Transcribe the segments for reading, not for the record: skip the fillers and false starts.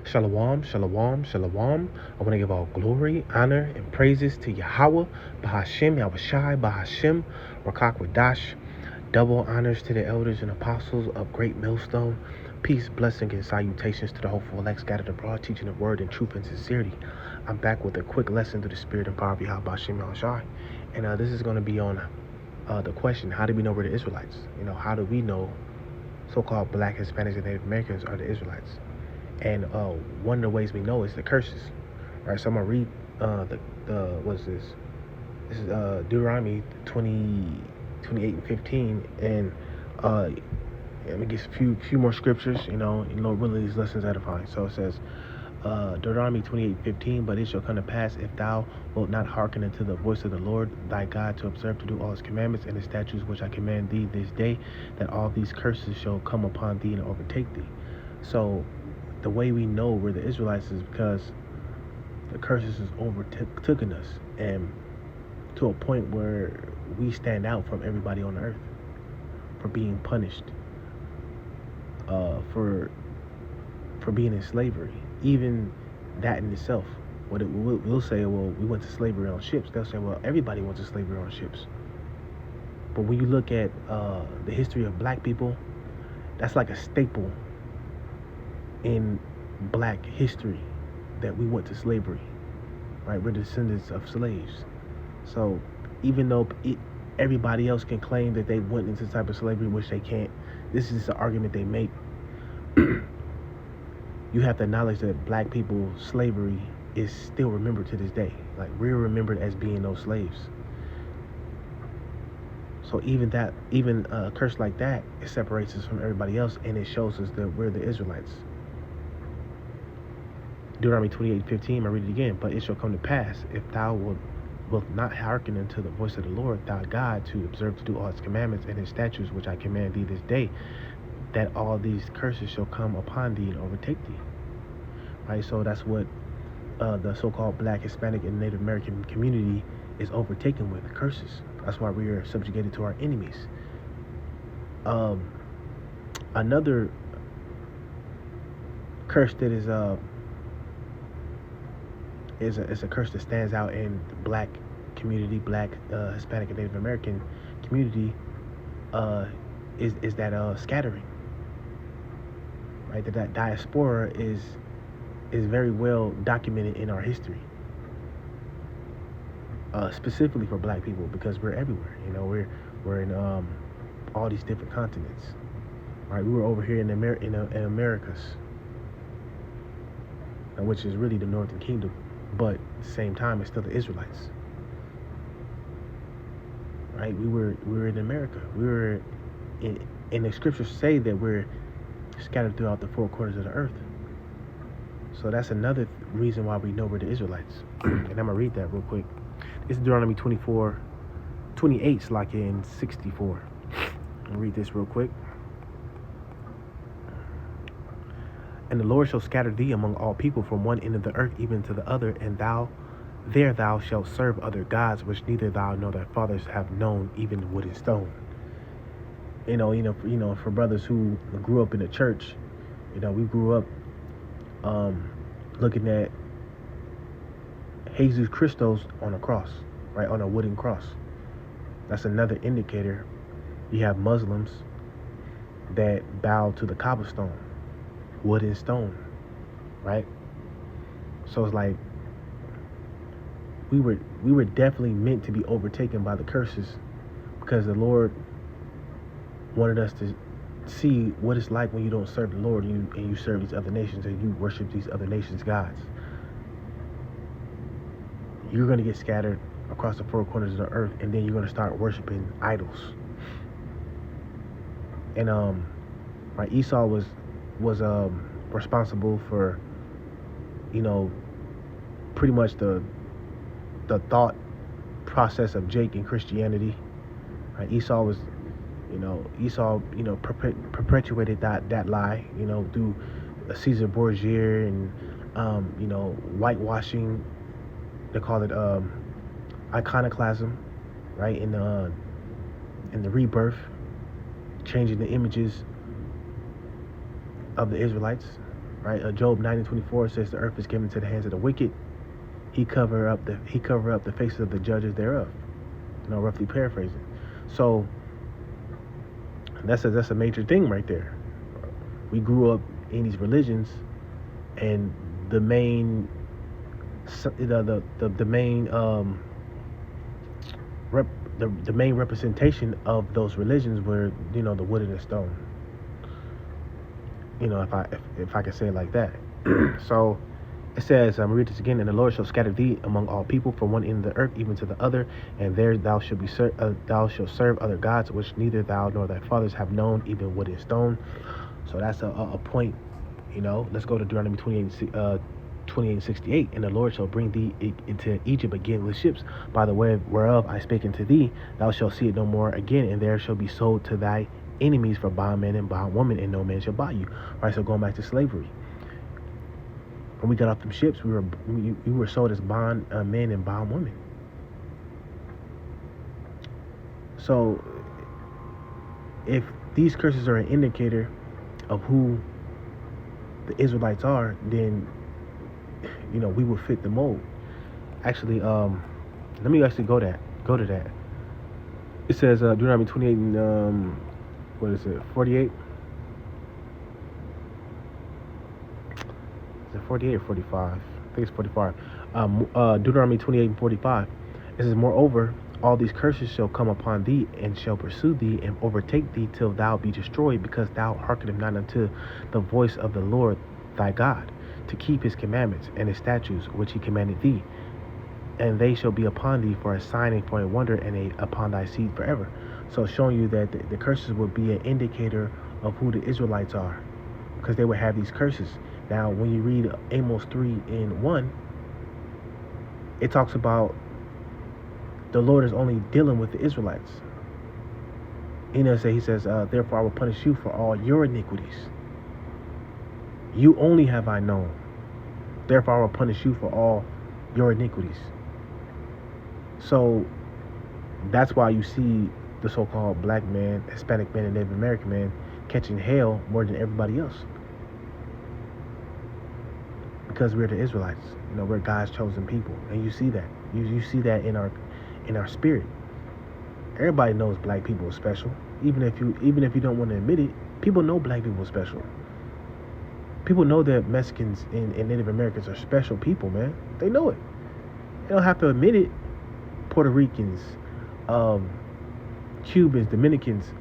Shalom, shalom, shalom. I want to give all glory, honor, and praises to Yahweh, Bahashem, Yahushai, Bahashem, Rakak Wadash. Double honors to the elders and apostles of Great Millstone. Peace, blessing, and salutations to the hopeful elect scattered abroad, teaching the word in truth and sincerity. I'm back with a quick lesson through the spirit and power of Yahweh, Bahashem, Yahushai. And this is going to be on the question, how do we know we're the Israelites? How do we know so-called black, Hispanics, and Native Americans are the Israelites? And one of the ways we know is the curses. Right, so I'm gonna read what's this? This is Deuteronomy 28 and 15, and I'm gonna get a few more scriptures. Really these lessons edifying. So it says, Deuteronomy 28:15, but it shall come to pass, if thou wilt not hearken unto the voice of the Lord thy God, to observe to do all his commandments and his statutes which I command thee this day, that all these curses shall come upon thee and overtake thee. So the way we know we're the Israelites is because the curses has overtaken us, and to a point where we stand out from everybody on earth for being punished, for being in slavery. Even that in itself, we'll say, well, we went to slavery on ships. They'll say, well, everybody went to slavery on ships. But when you look at the history of black people, that's like a staple in black history, that we went to slavery, right? We're descendants of slaves. So even though everybody else can claim that they went into type of slavery, which they can't, this is the argument they make. You have to acknowledge that black people's slavery is still remembered to this day. Like, we're remembered as being those slaves. So even a curse like that, it separates us from everybody else, and it shows us that we're the Israelites. Deuteronomy 28:15, I read it again. But it shall come to pass, if thou wilt not hearken unto the voice of the Lord thy God, to observe to do all his commandments and his statutes which I command thee this day, that all these curses shall come upon thee and overtake thee. Right? So that's what the so-called black, Hispanic, and Native American community is overtaken with, curses. That's why we are subjugated to our enemies. Another curse that is a curse that stands out in the black community, black, Hispanic, and Native American community, is that scattering. Right, that diaspora is very well documented in our history, specifically for black people, because we're everywhere. We're in all these different continents. Right, we were over here in Americas, which is really the Northern Kingdom, but at the same time, it's still the Israelites. Right, we were in America. We were in the scriptures say that we're scattered throughout the four corners of the earth. So that's another reason why we know we're the Israelites. And I'm gonna read that real quick. This is Deuteronomy 28, like in 64. I'll read this real quick. And the Lord shall scatter thee among all people from one end of the earth even to the other, and thou shalt serve other gods, which neither thou nor thy fathers have known, even wood and stone. For brothers who grew up in the church, we grew up looking at Jesus Christos on a cross, right, on a wooden cross. That's another indicator. You have Muslims that bow to the cobblestone, wood and stone, right? So it's like we were definitely meant to be overtaken by the curses, because the Lord wanted us to see what it's like when you don't serve the Lord, and you serve these other nations, and you worship these other nations' gods. You're going to get scattered across the four corners of the earth, and then you're going to start worshiping idols. And right, Esau was responsible for pretty much the thought process of Jake in Christianity. Right, Esau perpetuated that lie, through Caesar Borgia and, whitewashing. They call it iconoclasm, right? In the rebirth, changing the images of the Israelites, right? Job 90:24 says the earth is given to the hands of the wicked. He cover up the faces of the judges thereof. Roughly paraphrasing. So that's a major thing right there. We grew up in these religions, and the main the main the main representation of those religions were the wood and the stone. If I can say it like that. So it says, I'm read this again, and the Lord shall scatter thee among all people from one end of the earth even to the other, and there thou shalt thou shalt serve other gods which neither thou nor thy fathers have known, even wood and stone. So that's a point. Let's go to Deuteronomy 28:68. And the Lord shall bring thee into Egypt again with ships, by the way whereof I spake unto thee. Thou shalt see it no more again, and there shall be sold to thy enemies for bondman and bondwoman, and no man shall buy you. Right, so going back to slavery. When we got off them ships, we were sold as bond men and bond women. So if these curses are an indicator of who the Israelites are, then we will fit the mold. Actually, let me actually go to that. It says Deuteronomy 28 and 48. Is it 48 or 45? I think it's 45. Deuteronomy 28 and 45. It says, moreover, all these curses shall come upon thee, and shall pursue thee, and overtake thee till thou be destroyed, because thou hearkenest not unto the voice of the Lord thy God, to keep his commandments and his statutes which he commanded thee. And they shall be upon thee for a sign and for a wonder, and upon thy seed forever. So showing you that the curses would be an indicator of who the Israelites are, because they would have these curses. Now, when you read Amos 3:1, it talks about the Lord is only dealing with the Israelites. He says, therefore I will punish you for all your iniquities. You only have I known. Therefore I will punish you for all your iniquities. So that's why you see the so-called black man, Hispanic man, and Native American man catching hell more than everybody else. Because we're the Israelites. We're God's chosen people. And you see that. You see that in our spirit. Everybody knows black people are special. Even if you don't want to admit it, people know black people are special. People know that Mexicans and Native Americans are special people, man. They know it. They don't have to admit it. Puerto Ricans, Cubans, Dominicans,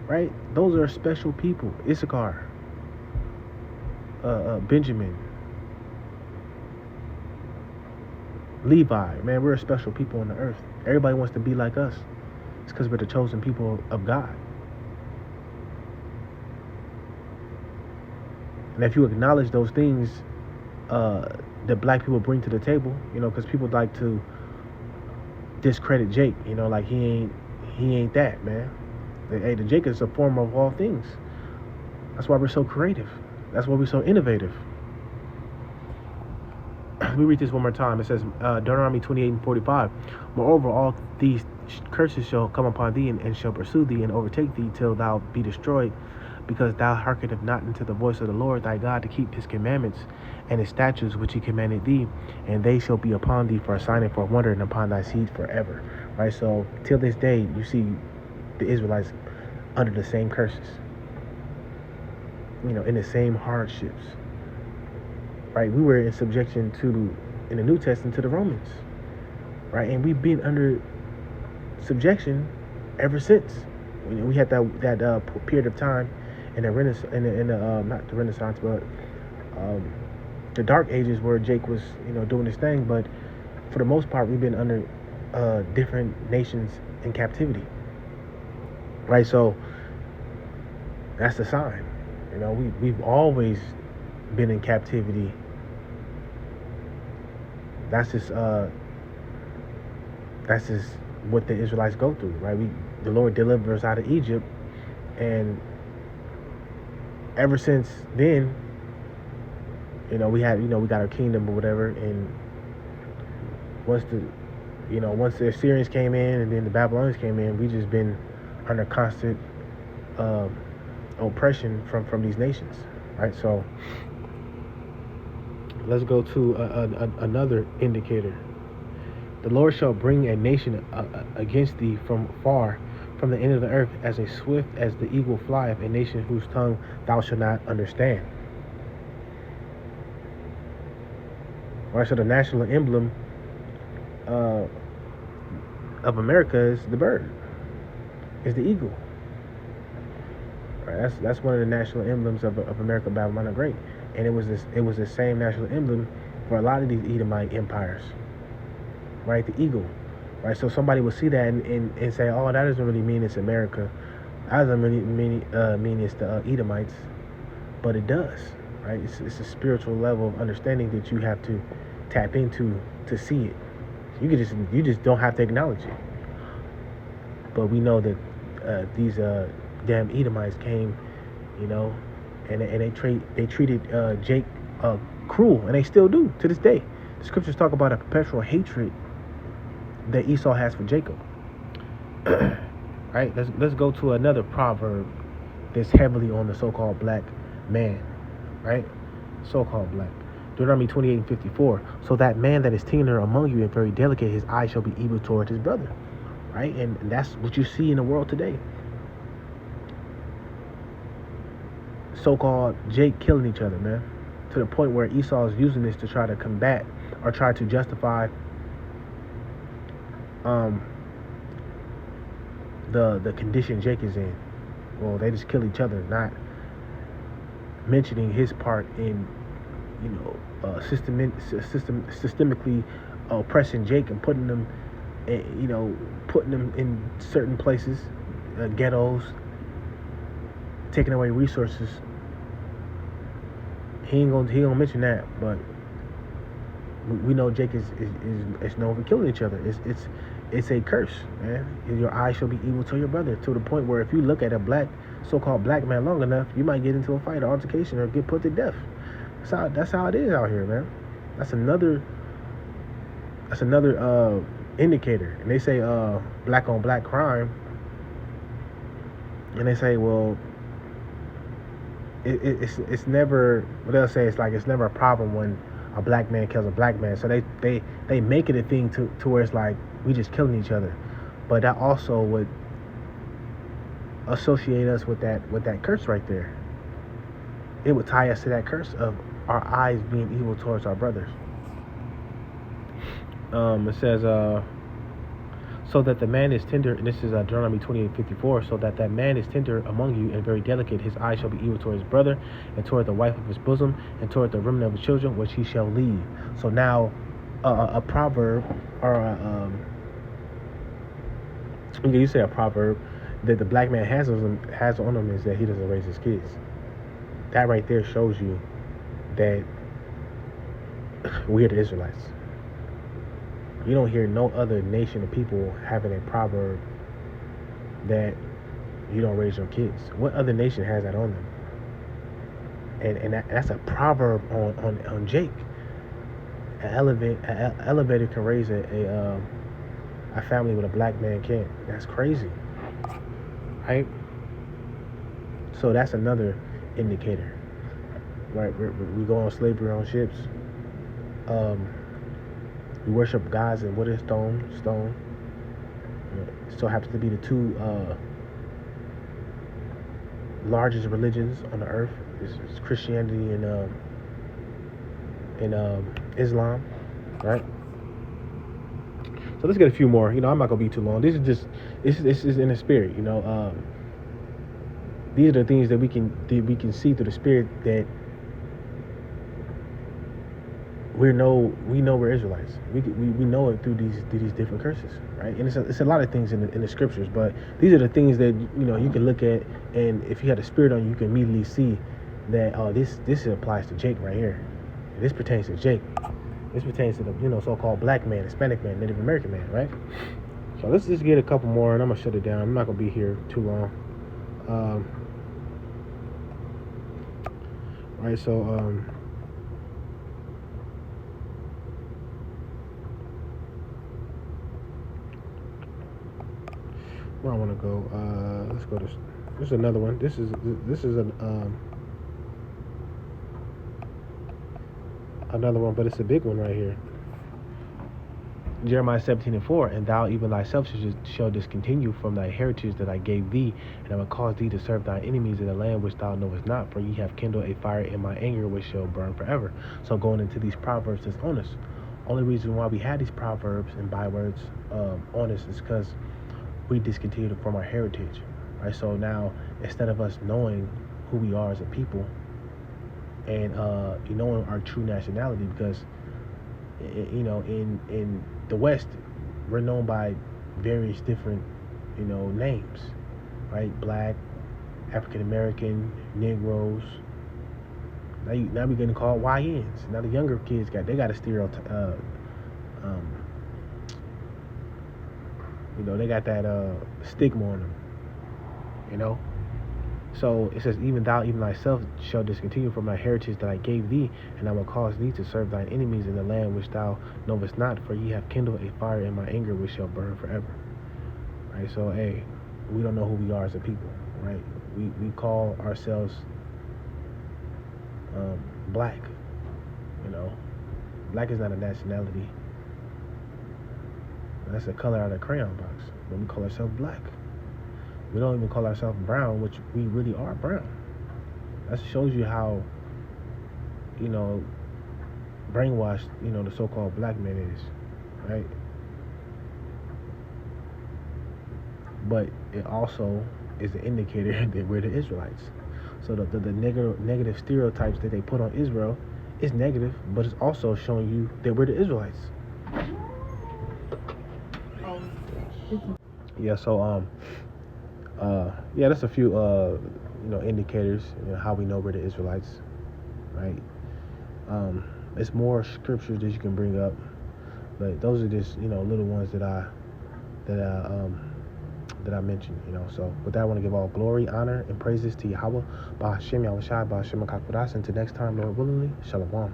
right? Those are special people. Issachar, Benjamin, Levi, man, we're special people on the earth. Everybody wants to be like us. It's because we're the chosen people of God. And if you acknowledge those things that black people bring to the table, because people like to discredit Jake, like he ain't that, man. Hey, the Jake is a form of all things. That's why we're so creative. That's why we're so innovative. Let me read this one more time. It says, Deuteronomy 28 and 45. Moreover, all these curses shall come upon thee, and shall pursue thee, and overtake thee, till thou be destroyed, because thou hearkenest not unto the voice of the Lord thy God, to keep his commandments and his statutes which he commanded thee, and they shall be upon thee for a sign and for a wonder, and upon thy seed forever. Right? So till this day, you see the Israelites under the same curses, in the same hardships. Right? We were in subjection in the New Testament, to the Romans. Right? And we've been under subjection ever since. We had that period of time in the Renaissance, not the Renaissance, but the Dark Ages, where Jake was, doing his thing. But for the most part, we've been under different nations in captivity. Right? So that's the sign. We've always been in captivity. That's just what the Israelites go through, right? The Lord delivered us out of Egypt, and ever since then, we got our kingdom or whatever. And once the Assyrians came in, and then the Babylonians came in, we just been under constant oppression from these nations, right? So Let's go to another indicator. The Lord shall bring a nation against thee from far, from the end of the earth, as a swift as the eagle flieth, a nation whose tongue thou shalt not understand. Right, so the national emblem uh, of America is the bird, is the eagle. Right, that's one of the national emblems of America, Babylon the Great, and it was the same national emblem for a lot of these Edomite empires. Right, the eagle. Right, so somebody will see that and say, oh, that doesn't really mean it's America. That doesn't really mean it's the Edomites, but it does. Right, it's a spiritual level of understanding that you have to tap into to see it. You just don't have to acknowledge it. But we know that these damn Edomites came, you know, and they treated Jake cruel, and they still do to this day. The scriptures talk about a perpetual hatred that Esau has for Jacob. Right? Let's go to another proverb that's heavily on the so-called black man. Right? So-called black. Deuteronomy 28:54. So that man that is tender among you and very delicate, his eye shall be evil toward his brother. Right? And that's what you see in the world today. So-called Jake killing each other, man. To the point where Esau is using this to try to combat or try to justify the condition Jake is in. Well, they just kill each other, not mentioning his part in, you know, systemically oppressing Jake and putting them, you know, putting them in certain places, ghettos, taking away resources. He ain't gonna mention that, but we know Jake is known for killing each other. It's a curse, man. Your eye shall be evil to your brother, to the point where if you look at a so-called black man long enough, you might get into a fight or altercation or get put to death. That's how it is out here, man. That's another indicator. And they say black on black crime, and they say, well, it's never, what they'll say, it's never a problem when a black man kills a black man. So they make it a thing to where it's like we just killing each other, but that also would associate us with that curse right there. It would tie us to that curse of our eyes being evil towards our brothers. It says so that the man is tender, and this is Deuteronomy 28:54. So that man is tender among you and very delicate, his eye shall be evil toward his brother, and toward the wife of his bosom, and toward the remnant of his children, which he shall leave. So now, a proverb, or you say a proverb that the black man has on him is that he doesn't raise his kids. That right there shows you that we're the Israelites. You don't hear no other nation of people having a proverb that you don't raise your kids. What other nation has that on them? And that's a proverb on Jake. An elevator can raise a family with a black man can't. That's crazy, right? So that's another indicator, right? We go on slavery on ships. We worship gods and wood and stone. It still happens to be the two largest religions on the earth. It's Christianity and Islam, right? So let's get a few more. You know, I'm not gonna be too long. This is in the spirit. You know, these are the things that we can see through the spirit, that we know we're Israelites. We know it through these different curses, right? And it's a lot of things in the scriptures, but these are the things that you can look at, and if you had a spirit on you, you can immediately see that this applies to Jake right here. This pertains to Jake. This pertains to the so-called black man, Hispanic man, Native American man, right? So let's just get a couple more, and I'm gonna shut it down. I'm not gonna be here too long. Right, so where I want to go. Let's go to. This is another one. This is an another one, but it's a big one right here. Jeremiah 17:4, and thou even thyself shall discontinue from thy heritage that I gave thee, and I will cause thee to serve thy enemies in the land which thou knowest not, for ye have kindled a fire in my anger which shall burn forever. So going into these proverbs that's on us. Only reason why we had these proverbs and bywords on us is because we discontinued from our heritage, right? So now instead of us knowing who we are as a people and knowing our true nationality, because in the West, we're known by various different, names, right? Black, African American, Negroes. Now we're getting called YNs. Now the younger kids got a stereotype. They got that stigma on them. So it says, even thou, even thyself, shall discontinue from thy heritage that I gave thee, and I will cause thee to serve thine enemies in the land which thou knowest not, for ye have kindled a fire in my anger which shall burn forever. Right? So, hey, we don't know who we are as a people, right? We call ourselves black. Black is not a nationality. That's a color out of the crayon box, but we call ourselves black. We don't even call ourselves brown, which we really are brown. That shows you how, brainwashed, the so-called black man is, right? But it also is an indicator that we're the Israelites. So the negative stereotypes that they put on Israel is negative, but it's also showing you that we're the Israelites. Yeah, so that's a few indicators, how we know we're the Israelites, right? It's more scriptures that you can bring up, but those are just little ones that I mentioned. So with that, I want to give all glory, honor, and praises to Yahweh, Bahashem Yahushai, Bahashem Akakudas. Until next time, Lord willingly, Shalom.